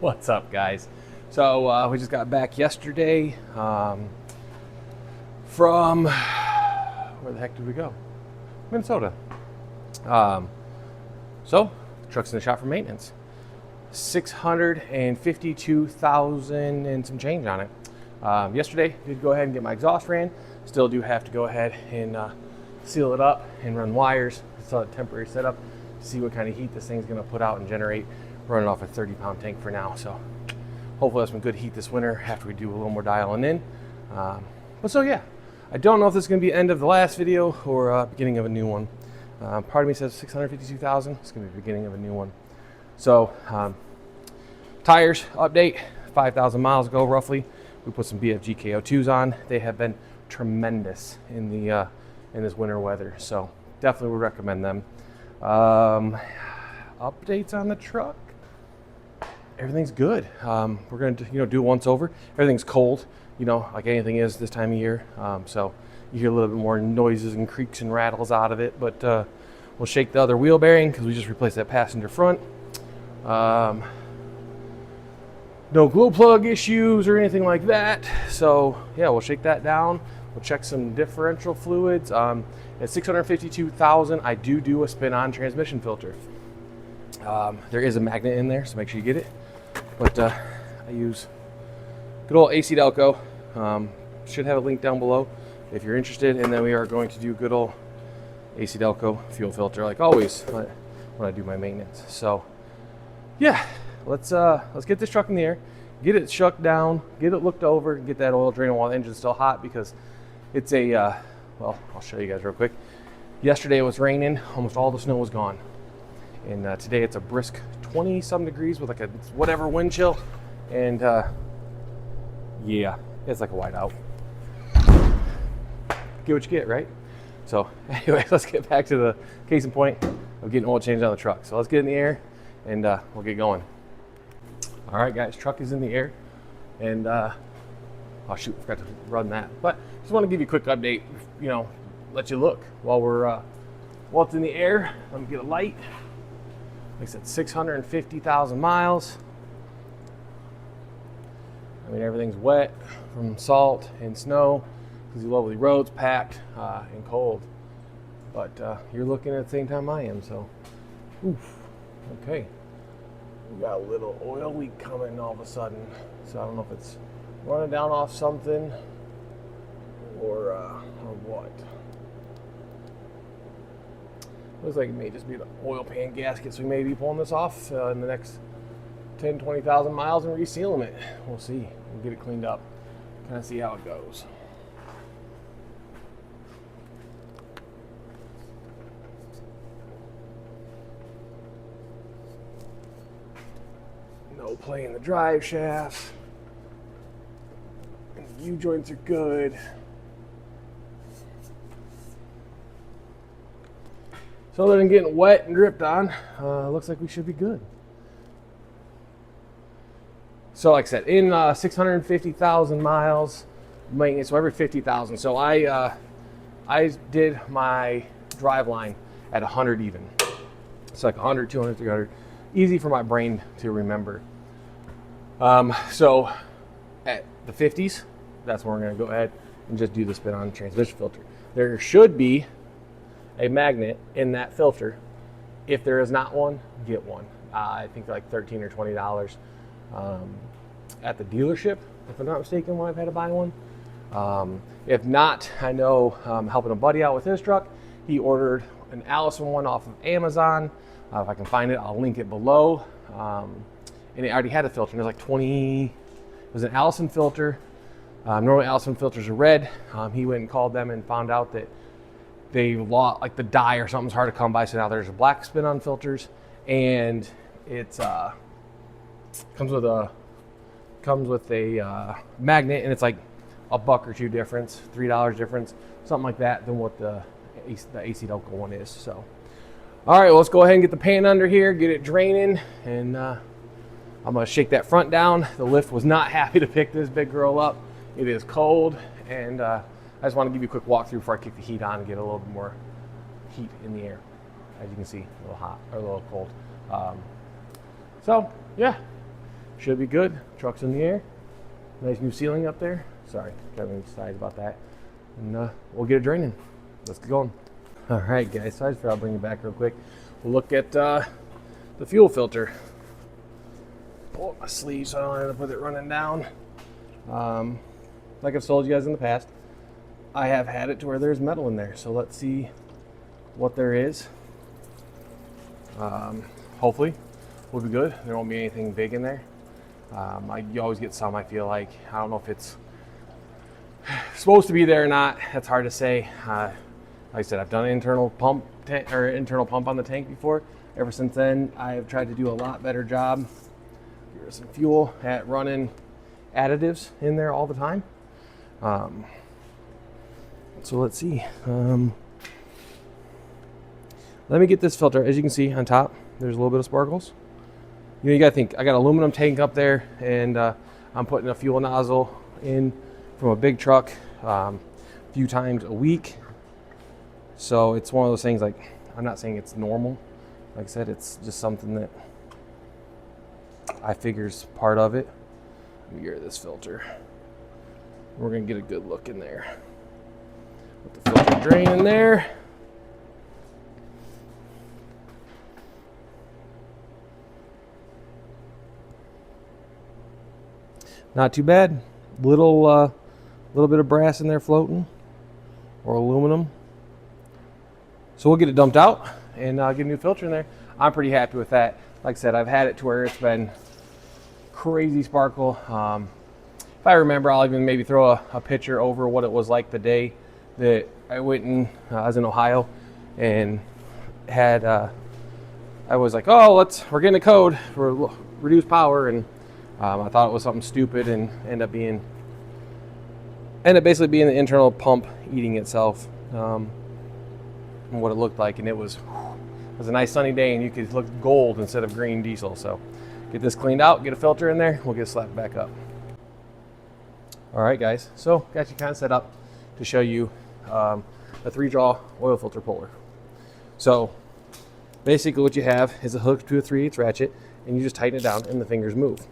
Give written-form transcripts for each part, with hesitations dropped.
What's up, guys? So we just got back yesterday from where the heck did we go? Minnesota. So the truck's in the shop for maintenance. 652,000 and some change on it. Yesterday did go ahead and get my exhaust ran. Still do have to go ahead and seal it up and run wires. It's a temporary setup to see what kind of heat this thing's going to put out and generate. Running off a 30-pound tank for now, so hopefully have some good heat this winter after we do a little more dialing in. But so yeah, I don't know if this is going to be the end of the last video or beginning of a new one. Part of me says 652,000. It's going to be the beginning of a new one. So tires update, 5,000 miles ago roughly. We put some BFG KO2s on. They have been tremendous in the in this winter weather, so definitely would recommend them. Updates on the truck. Everything's good. We're going to do once over. Everything's cold, like anything is this time of year. So you hear a little bit more noises and creaks and rattles out of it. But we'll shake the other wheel bearing because we just replaced that passenger front. No glow plug issues or anything like that. So yeah, we'll shake that down. We'll check some differential fluids. At 652,000, I do a spin-on transmission filter. There is a magnet in there, so make sure you get it. But I use good old AC Delco. Should have a link down below if you're interested. And then we are going to do good old AC Delco fuel filter, like always when I do my maintenance. So yeah, let's get this truck in the air, get it shucked down, get it looked over, get that oil draining while the engine's still hot, because it's a well, I'll show you guys real quick. Yesterday it was raining, almost all the snow was gone. And today it's a brisk 20-some degrees with like a whatever wind chill. And yeah, it's like a whiteout. Get what you get, right? So anyway, let's get back to the case in point of getting oil changed on the truck. So let's get in the air and we'll get going. All right, guys, truck is in the air. And oh shoot, forgot to run that. But just want to give you a quick update, let you look while it's in the air. Let me get a light. Like I said, 650,000 miles. I mean, everything's wet from salt and snow because the lovely roads packed and cold. But you're looking at the same time I am, so oof. Okay. We got a little oil leak coming all of a sudden. So I don't know if it's running down off something or what. Looks like it may just be the oil pan gasket, so we may be pulling this off in the next 10, 20,000 miles and resealing it. We'll see. We'll get it cleaned up. Kind of see how it goes. No play in the drive shafts. And the U-joints are good. So other than getting wet and dripped on, looks like we should be good. So like I said, in 650,000 miles maintenance, so every 50,000. So I did my drive line at 100 even. It's like 100, 200, 300. Easy for my brain to remember. So at the 50s, that's where we're going to go ahead and just do the spin-on transmission filter. There should be a magnet in that filter. If there is not one, get one. I think they're like $13 or $20 at the dealership, if I'm not mistaken, when I've had to buy one. If not, I know helping a buddy out with his truck, he ordered an Allison one off of Amazon. If I can find it, I'll link it below. And it already had a filter. And it was like 20, it was an Allison filter. Normally Allison filters are red. He went and called them and found out that they lost, like the dye or something's hard to come by. So now there's a black spin-on filters, and it's comes with a magnet, and it's like $1 or $2 difference, $3 difference, something like that, than what the AC Delco one is. So, all right, well, let's go ahead and get the pan under here, get it draining, and I'm gonna shake that front down. The lift was not happy to pick this big girl up. It is cold, and I just want to give you a quick walkthrough before I kick the heat on and get a little bit more heat in the air. As you can see, a little hot or a little cold. So yeah, should be good. Truck's in the air. Nice new ceiling up there. Sorry, got me excited about that. And we'll get it draining. Let's get going. All right, guys. So I just thought I'll bring it back real quick. We'll look at the fuel filter. Pull up my sleeve so I don't end up with it running down. Like I've told you guys in the past, I have had it to where there's metal in there. So let's see what there is. Hopefully we'll be good. There won't be anything big in there. You always get some, I feel like. I don't know if it's supposed to be there or not. That's hard to say. Like I said, I've done an internal pump on the tank before. Ever since then, I've tried to do a lot better job. Here's some fuel at running additives in there all the time. So let's see. Let me get this filter. As you can see on top, there's a little bit of sparkles. You gotta think, I got an aluminum tank up there, and I'm putting a fuel nozzle in from a big truck a few times a week. So it's one of those things, like, I'm not saying it's normal. Like I said, it's just something that I figure is part of it. Let me gear this filter. We're gonna get a good look in there. Put the filter drain in there. Not too bad. Little bit of brass in there floating, or aluminum. So we'll get it dumped out and get a new filter in there. I'm pretty happy with that. Like I said, I've had it to where it's been crazy sparkle. If I remember, I'll even maybe throw a picture over what it was like the day that I went in. I was in Ohio and had I was like, oh, we're getting a code for reduced power, and I thought it was something stupid, and ended up basically being the internal pump eating itself. And what it looked like, and it was a nice sunny day, and you could look gold instead of green diesel. So get this cleaned out, get a filter in there, we'll get it slapped back up. All right, guys, so got you kind of set up to show you a 3-jaw oil filter puller. So basically what you have is a hook to a 3/8 ratchet, and you just tighten it down and the fingers move.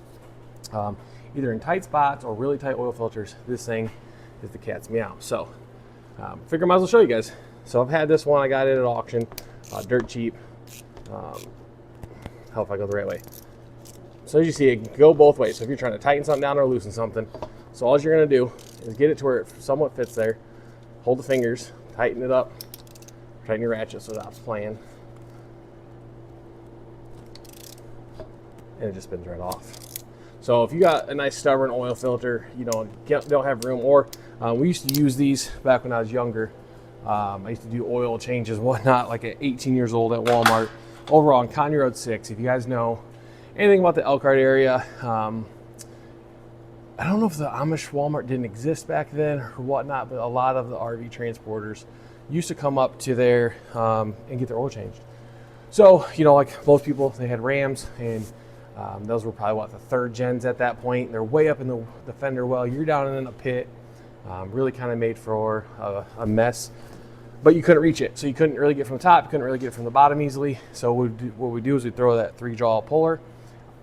Either in tight spots or really tight oil filters, this thing is the cat's meow. So figure I might as well show you guys. So I've had this one, I got it at auction, dirt cheap. Hell, if I go the right way. So as you see, it can go both ways. So if you're trying to tighten something down or loosen something, so all you're gonna do is get it to where it somewhat fits there, hold the fingers, tighten it up, tighten your ratchet so that's playing, and it just spins right off. So if you got a nice stubborn oil filter, you don't have room, or we used to use these back when I was younger. I used to do oil changes and whatnot, like at 18 years old at Walmart over on Conny Road 6. If you guys know anything about the Elkhart area, I don't know if the Amish Walmart didn't exist back then or whatnot, but a lot of the RV transporters used to come up to there and get their oil changed. So, like most people, they had Rams, and those were probably, the 3rd gens at that point. They're way up in the fender well. You're down in a pit, really kind of made for a mess. But you couldn't reach it, so you couldn't really get from the top, you couldn't really get from the bottom easily. So what we do is we throw that 3-jaw puller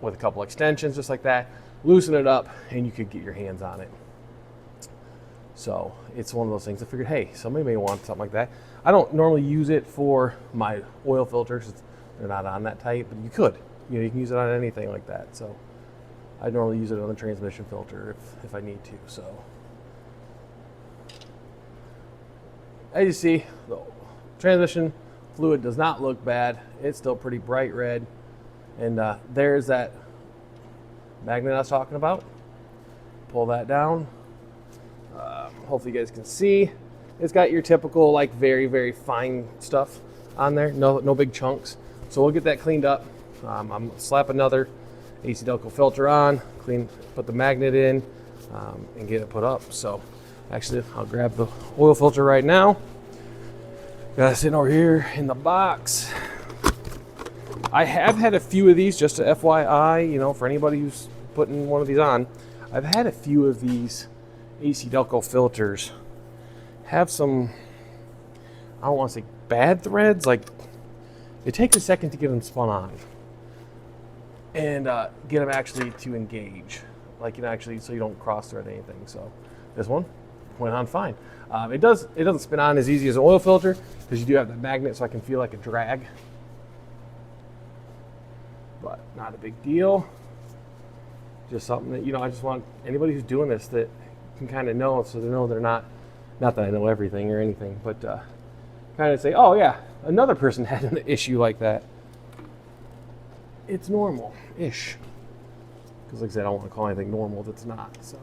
with a couple extensions just like that, loosen it up, and you could get your hands on it. So it's one of those things I figured, hey, somebody may want something like that. I don't normally use it for my oil filters. They're not on that tight, but you could. You can use it on anything like that. So I normally use it on the transmission filter if I need to. So as you see, the transmission fluid does not look bad. It's still pretty bright red. And there's that magnet I was talking about. Pull that down. Hopefully you guys can see. It's got your typical, like, very, very fine stuff on there. No big chunks. So we'll get that cleaned up. I'm gonna slap another AC Delco filter on, put the magnet in, and get it put up. So actually, I'll grab the oil filter right now. Got it sitting over here in the box. I have had a few of these, just to FYI, for anybody who's putting one of these on. I've had a few of these AC Delco filters have some, I don't want to say bad threads, like it takes a second to get them spun on. and get them actually to engage, like, you know, actually, so you don't cross thread anything. So this one went on fine. It doesn't spin on as easy as an oil filter because you do have the magnet, so I can feel like a drag, but not a big deal. Just something that, you know, I just want anybody who's doing this that can kind of know, so they know they're not that I know everything or anything, but kind of say, oh yeah, another person had an issue like that. It's normal-ish. Because like I said, I don't want to call anything normal that's not, so.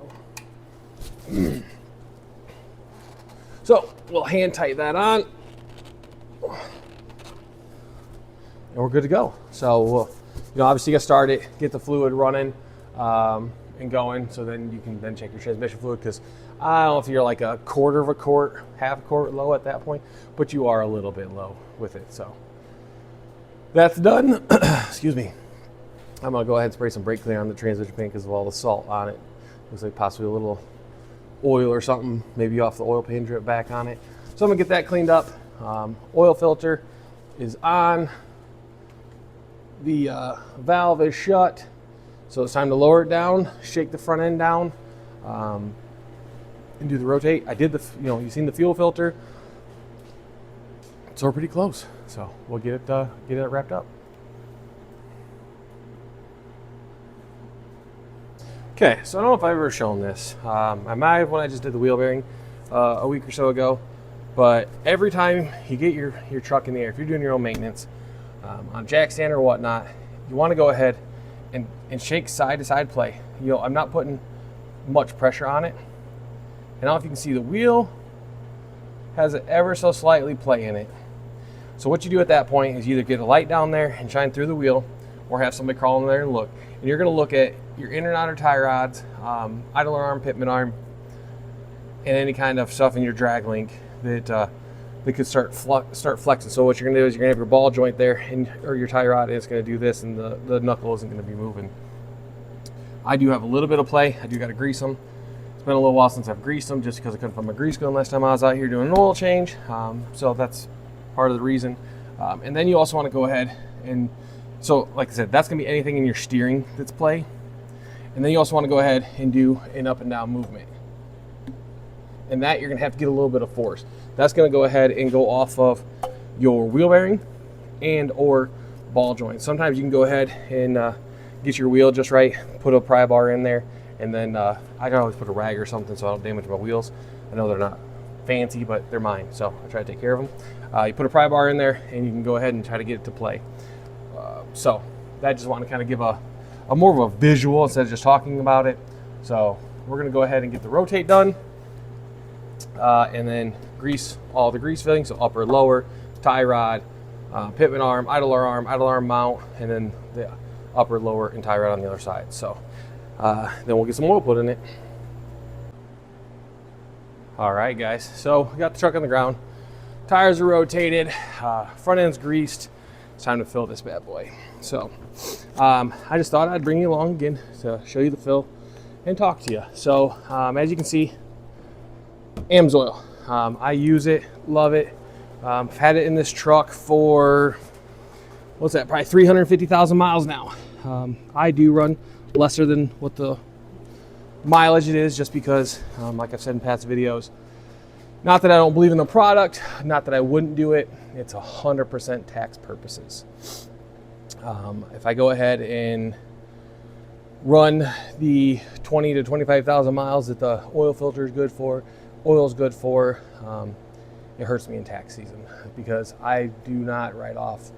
So we'll hand tight that on. And we're good to go. So we'll, you know, obviously get started, get the fluid running and going, so then you can then check your transmission fluid, because I don't know if you're like a quarter of a quart, half a quart low at that point, but you are a little bit low with it. So that's done. Excuse me. I'm gonna go ahead and spray some brake cleaner on the transmission pan because of all the salt on it. Looks like possibly a little oil or something, maybe off the oil pan, drip back on it. So I'm gonna get that cleaned up. Oil filter is on. The valve is shut. So it's time to lower it down, shake the front end down, and do the rotate. I did the, you know, you've seen the fuel filter. So we're pretty close. So we'll get it wrapped up. Okay, so I don't know if I've ever shown this. I might have when I just did the wheel bearing a week or so ago, but every time you get your truck in the air, if you're doing your own maintenance on jack stand or whatnot, you want to go ahead and shake side to side play. You know, I'm not putting much pressure on it. And I don't know if you can see the wheel has an ever so slightly play in it. So what you do at that point is you either get a light down there and shine through the wheel, or have somebody crawl in there and look. And you're gonna look at your inner and outer tie rods, idler arm, pitman arm, and any kind of stuff in your drag link that could start flexing. So what you're gonna do is you're gonna have your ball joint there, or your tie rod, and it's gonna do this, and the knuckle isn't gonna be moving. I do have a little bit of play. I do gotta grease them. It's been a little while since I've greased them, just because I couldn't find my grease gun last time I was out here doing an oil change. So that's part of the reason. And then you also want to go ahead and, so like I said, that's gonna be anything in your steering that's play. And then you also want to go ahead and do an up and down movement. And that you're gonna have to get a little bit of force. That's gonna go ahead and go off of your wheel bearing and or ball joint. Sometimes you can go ahead and get your wheel just right, put a pry bar in there, and then I can always put a rag or something so I don't damage my wheels. I know they're not fancy, but they're mine, so I try to take care of them. You put a pry bar in there, and you can go ahead and try to get it to play. So I just want to kind of give a more of a visual instead of just talking about it. So we're going to go ahead and get the rotate done, and then grease all the grease fillings, so upper, lower, tie rod, pitman arm, idler arm mount, and then the upper, lower, and tie rod on the other side. So then we'll get some oil put in it. All right, guys, so we got the truck on the ground, tires are rotated, front end's greased. It's time to fill this bad boy. So I just thought I'd bring you along again to show you the fill and talk to you. So as you can see, Amsoil. I use it, love it. I've had it in this truck for, what's that, probably 350,000 miles now. I do run lesser than what the mileage it is, just because, like I've said in past videos, not that I don't believe in the product, not that I wouldn't do it, it's 100% tax purposes. If I go ahead and run the 20 to 25,000 miles that the oil filter is good for, oil is good for, it hurts me in tax season because I do not write off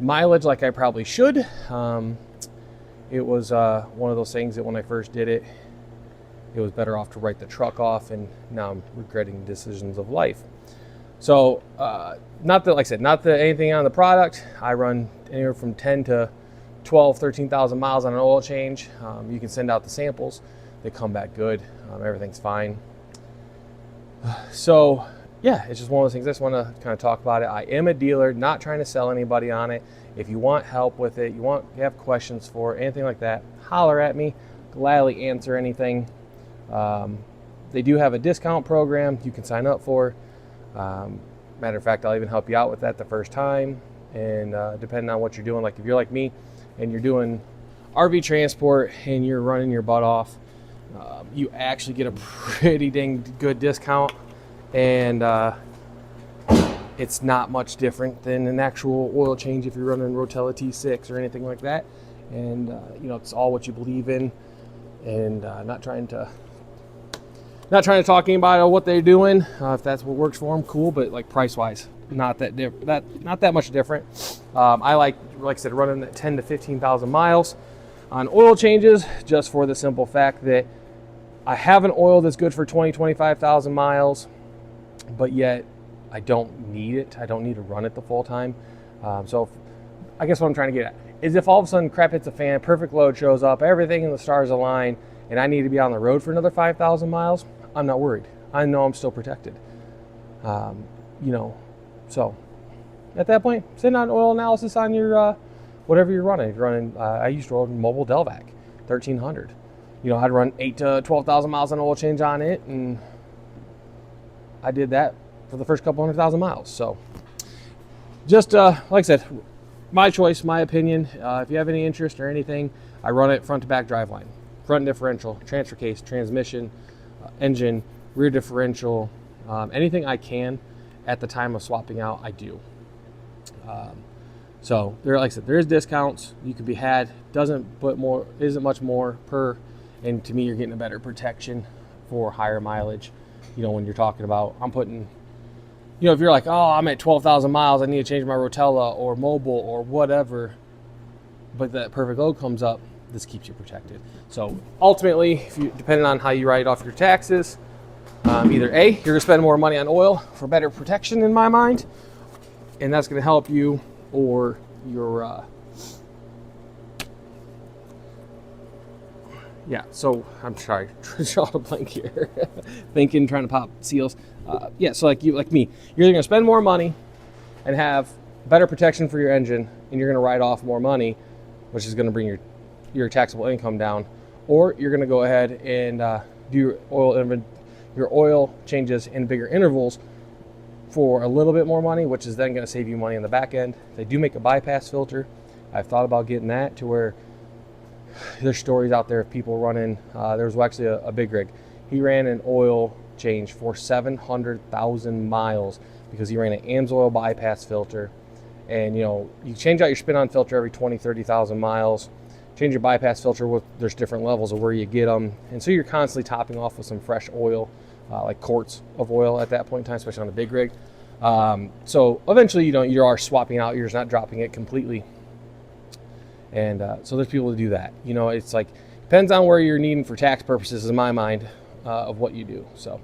mileage like I probably should. It was one of those things that when I first did it, it was better off to write the truck off, and now I'm regretting decisions of life. So not that, like I said, not that anything on the product. I run anywhere from 10 to 12, 13,000 miles on an oil change. You can send out the samples. They come back good. Everything's fine. So yeah, it's just one of those things. I just want to kind of talk about it. I am a dealer, not trying to sell anybody on it. If you want help with it, you have questions for it, anything like that, holler at me. Gladly answer anything. They do have a discount program you can sign up for. Matter of fact, I'll even help you out with that the first time. And depending on what you're doing, like if you're like me and you're doing RV transport and you're running your butt off, you actually get a pretty dang good discount, and it's not much different than an actual oil change if you're running Rotella T6 or anything like that. And you know, it's all what you believe in, and not trying to talk anybody about what they're doing. If that's what works for them, cool. But like price wise, not that much different. I like I said, running at 10 to 15,000 miles on oil changes, just for the simple fact that I have an oil that's good for 25,000 miles, but yet I don't need it. I don't need to run it the full time. So I guess what I'm trying to get at is, if all of a sudden crap hits a fan, perfect load shows up, everything in the stars align, and I need to be on the road for another 5,000 miles, I'm not worried. I know I'm still protected. You know, so at that point, send out oil analysis on your whatever you're running. If you're running, I used to run mobile Delvac 1300. You know, I'd run 8 to 12,000 miles on oil change on it, and I did that for the first couple 100,000 miles. So just like I said, my choice, my opinion. If you have any interest or anything, I run it front to back driveline, front differential, transfer case, transmission, engine, rear differential, anything I can at the time of swapping out, I do. So there, like I said, there is discounts you could be had. Isn't much more per, and to me, you're getting a better protection for higher mileage. You know, when you're talking about, I'm putting, you know, if you're like, oh, I'm at 12,000 miles, I need to change my Rotella or mobile or whatever, but that perfect load comes up, this keeps you protected. So ultimately, if you, depending on how you write off your taxes, either A, you're gonna spend more money on oil for better protection in my mind, and that's gonna help you, or your, yeah, so I'm sorry, drawing a blank here. Thinking, trying to pop seals. Yeah, so like me, you're either gonna spend more money and have better protection for your engine, and you're gonna write off more money, which is gonna bring your taxable income down, or you're gonna go ahead and do your oil changes in bigger intervals for a little bit more money, which is then gonna save you money on the back end. They do make a bypass filter. I've thought about getting that to where there's stories out there of people running. There was actually a big rig. He ran an oil change for 700,000 miles because he ran an Amsoil bypass filter. And you know, you change out your spin-on filter every 20, 30,000 miles. Change your bypass filter, there's different levels of where you get them. And so you're constantly topping off with some fresh oil, like quarts of oil at that point in time, especially on a big rig. So eventually, you are swapping out, you're just not dropping it completely. And so there's people who do that. You know, it's like, depends on where you're needing for tax purposes, in my mind, of what you do. So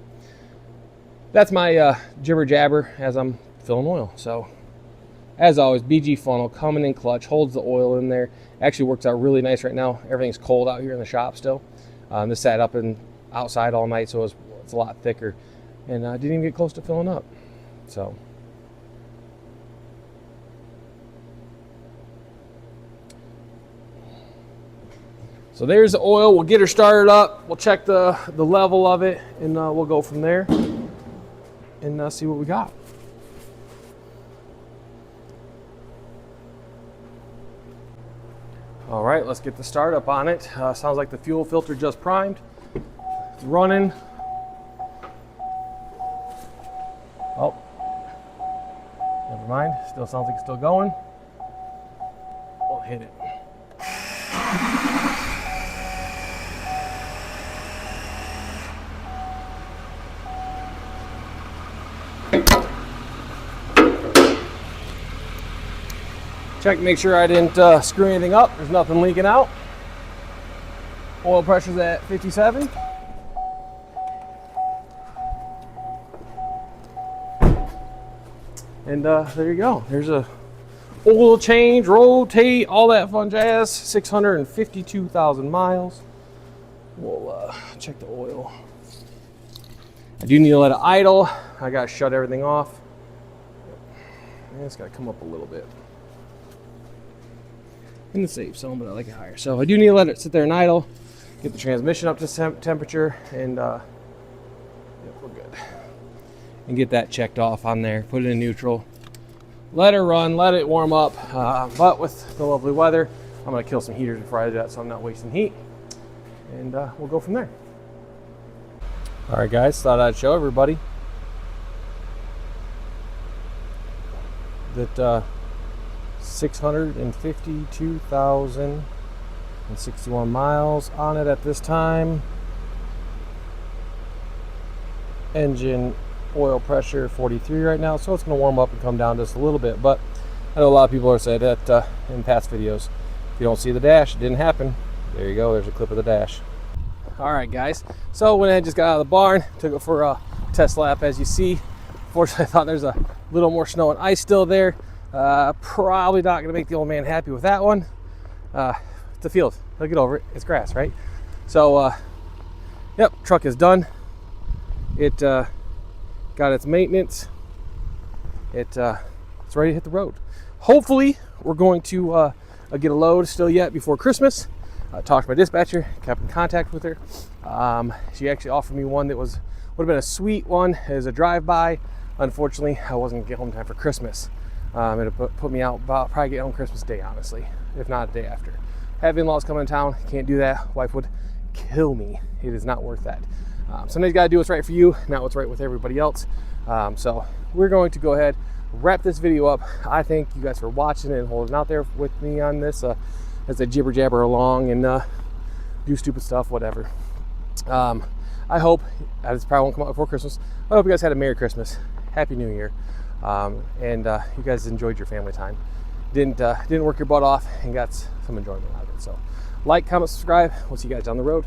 that's my jibber jabber as I'm filling oil. So as always, BG funnel coming in clutch, holds the oil in there. Actually works out really nice right now. Everything's cold out here in the shop still. This sat up and outside all night, so it's a lot thicker, and I didn't even get close to filling up. So there's the oil. We'll get her started up. We'll check the level of it, and we'll go from there and see what we got. All right, let's get the startup on it. Sounds like the fuel filter just primed. It's running. Oh, never mind. Still sounds like it's still going. We'll hit it. Check to make sure I didn't screw anything up. There's nothing leaking out. Oil pressure's at 57. And there you go. There's a oil change, rotate, all that fun jazz. 652,000 miles. We'll check the oil. I do need to let it idle. I gotta shut everything off. And it's gotta come up a little bit. In the safe zone, but I like it higher. So I do need to let it sit there and idle, get the transmission up to temperature, and yep, we're good. And get that checked off on there, put it in neutral, let it run, let it warm up. But with the lovely weather, I'm gonna kill some heaters before I do that so I'm not wasting heat. And we'll go from there. All right, guys, thought I'd show everybody that 652,061 miles on it at this time. Engine oil pressure 43 right now, so it's going to warm up and come down just a little bit. But I know a lot of people are saying that in past videos, if you don't see the dash, it didn't happen. There you go, there's a clip of the dash. All right, guys, so when I just got out of the barn, took it for a test lap. As you see, fortunately, I thought there's a little more snow and ice still there. Probably not going to make the old man happy with that one. It's a field, he'll get over it. It's grass, right? So yep, truck is done. It got its maintenance. It's ready to hit the road. Hopefully we're going to get a load still yet before Christmas. I talked to my dispatcher, kept in contact with her. She actually offered me one that would have been a sweet one as a drive-by. Unfortunately, I wasn't gonna get home in time for Christmas. It'll put me out about probably get home Christmas Day, honestly, if not a day after. Have in-laws coming in town, can't do that. Wife would kill me. It is not worth that. Somebody's got to do what's right for you, not what's right with everybody else. So we're going to go ahead, wrap this video up. I thank you guys for watching and holding out there with me on this as I jibber jabber along and do stupid stuff, whatever. I hope this probably won't come out before Christmas. I hope you guys had a Merry Christmas, Happy New Year, and you guys enjoyed your family time. Didn't work your butt off and got some enjoyment out of it. So like, comment, subscribe. We'll see you guys down the road.